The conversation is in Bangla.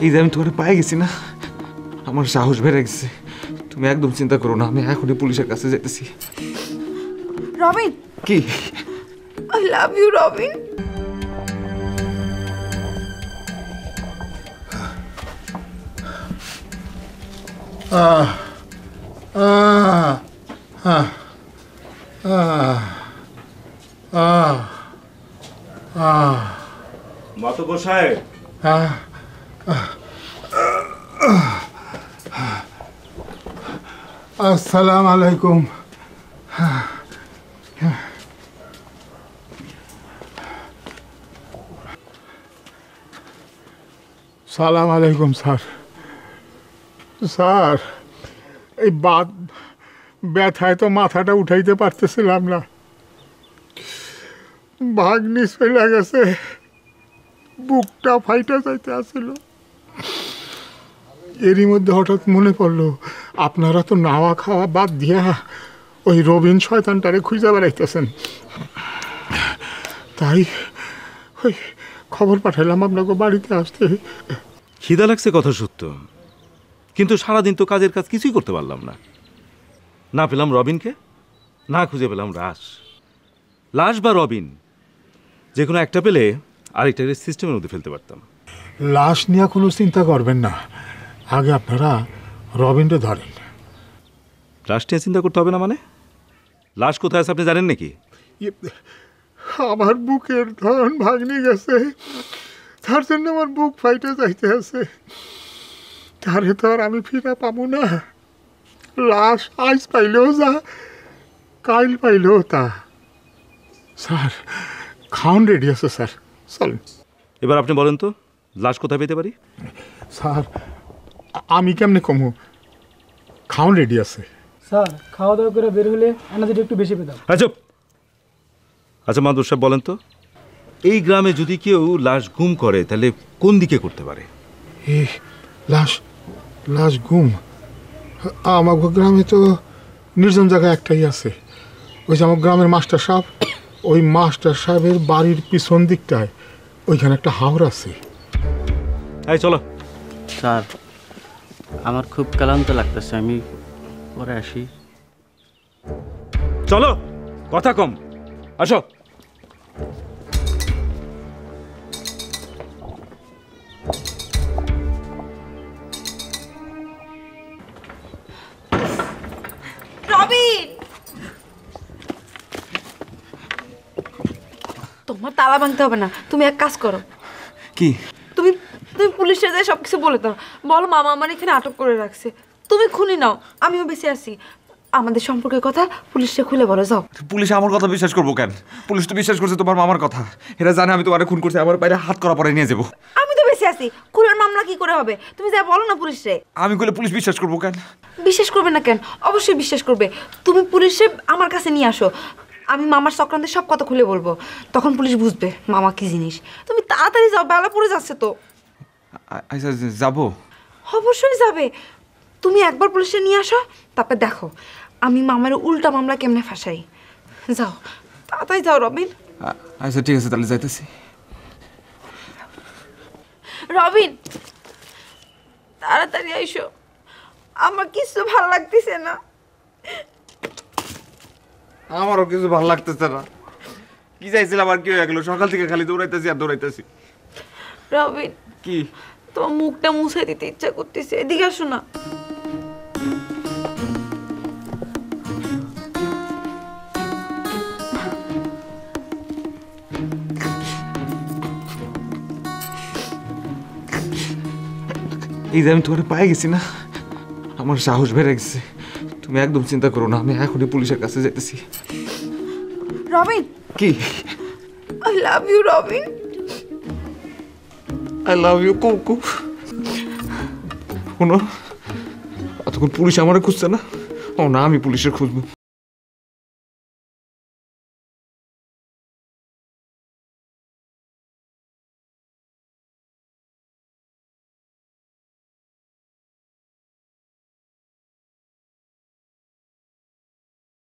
এই যে আমি তোমার পায়ে গেছি না, আমার সাহস বেড়ে গেছে। তুমি একদম চিন্তা করো না, আমি এখনই পুলিশের কাছে যেতেছি। রবিন, কি? I love you Robin. মাতব্বর সাহেব, আসসালামু আলাইকুম। সালাম আলাইকুম স্যার। স্যার, এই ব্যথায় তো মাথাটা উঠাইতে পারতেছিলাম না। ভাগ্নি চলে গেছে, বুকটা ফাইটা যাইতে আসছিল। এরই মধ্যে হঠাৎ মনে পড়লো আপনারা তো নাওয়া খাওয়া বাদ দিয়া ওই রবিন শয়তানটারে খুঁজে বেড়াইতেছেন, তাই ওই খবর পাঠাইলাম আপনাকে বাড়িতে আসতে। খিদা লাগছে কথা সত্য, কিন্তু সারাদিন তো কাজের কাজ কিছুই করতে পারলাম না। না পেলাম রবিনকে, না খুঁজে পেলাম লাশ বা রবিন, যে কোনো একটা পেলে আরেকটাকে সিস্টেমের মধ্যে ফেলতে পারতাম। লাশ নিয়ে কোনো চিন্তা করবেন না, আগে আপনারা রবিনকে ধরেন। লাশ নিয়ে চিন্তা করতে হবে না মানে? লাশ কোথায় আছে আপনি জানেন নাকি? আমার বুকের ধরন ভাগ্নি গেছে, তার জন্য আমার বুক ফাইটে যাইতে আছে। তারে তো আর আমি ফিরা পাবো না। লাশ আজ পাইলেও যা, কাইল পাইলেও তা। স্যার, খাওয়ান রেডি আছে স্যার, চলেন। এবার আপনি বলেন তো, লাশ কোথায় পেতে পারি? স্যার, আমি কেমনে কমু? খাওয়ান রেডি আছে স্যার। খাওয়া দাওয়া করে বের হলে এনার্জিটা একটু বেশি পেতাম। আচ্ছা মাদুর সাহেব, বলেন তো, এই গ্রামে যদি কেউ লাশ গুম করে তাহলে কোন দিকে করতে পারে? লাশ গুম আমার গ্রামে তো নির্জন জায়গায় একটাই আছে, ওই যে আমার গ্রামের মাস্টার সাহেব, ওই মাস্টার সাহেবের বাড়ির পিছন দিকটায় ওইখানে একটা হাওর আছে। এই চলো। স্যার, আমার খুব ক্লান্ত লাগতেছে, আমি পরে আসি। চলো, কথা কম, আসো। রবিন, তোমার তালা ভাঙতে হবে না, তুমি এক কাজ করো। কি? তুমি তুমি পুলিশের যায় সবকিছু বলে দাও, বলো মামা আমার এখানে আটক করে রাখছে, তুমি খুনি নাও, আমিও বেঁচে আছি। আমাদের সম্পর্কের কথা পুলিশে খুলে বলো, যাও। পুলিশ আমার কথা বিশ্বাস করবো কেন? পুলিশ তো বিশ্বাস করছে তোমার মামার কথা। এরা জানে আমি তোমার খুন করছি, আমার বাইরে হাত করা পরে নিয়ে যাবো। আমি তো বেঁচে আছি, খুনের মামলা কি করে হবে? তুমি যা বলো না পুলিশে। আমি বলে পুলিশ বিশ্বাস করবো কেন? বিশ্বাস করবে না কেন? অবশ্যই বিশ্বাস করবে। তুমি পুলিশে আমার কাছে নিয়ে আসো, আমি মামার চক্রান্তের সব কথা খুলে বলবো, তখন পুলিশ বুঝবে মামা কি জিনিস। তুমি তাড়াতাড়ি যাও, বেলা পড়ে যাচ্ছে তো। আচ্ছা, যাবো? অবশ্যই যাবে। তুমি একবার পুলিশে নিয়ে আসো, তারপর দেখো আমি মামার উল্টা মামলা কেমনে ফাঁসাই। যাও, তাড়াতাড়ি যাও রবিন। আচ্ছা ঠিক আছে, তাহলে যাইতেছি। রবিন, তাড়াতাড়ি আইসো, আমার কিছু ভালো লাগতেছে না। আমারও কিছু ভালো লাগতেছে না। কি চাইছিলাম আর কি হয়ে গেল? সকাল থেকে খালি দৌড়াইতেছি আর দৌড়াইতেছি। রবিন, কি? তোমার মুখটা মুছে দিতে ইচ্ছা করতেছে, এদিকে আসো না। এই যে আমি তোমার পায়ে গেছি না, আমার সাহস বেড়ে গেছে। তুমি একদম চিন্তা করো না, আমি এখনই পুলিশের কাছে যেতেছি। রবিন, কি? I love you Robin. I love you Kuku. শোনো, এতক্ষণ পুলিশ আমার খুঁজছে না? ও না, আমি পুলিশের খুঁজবো।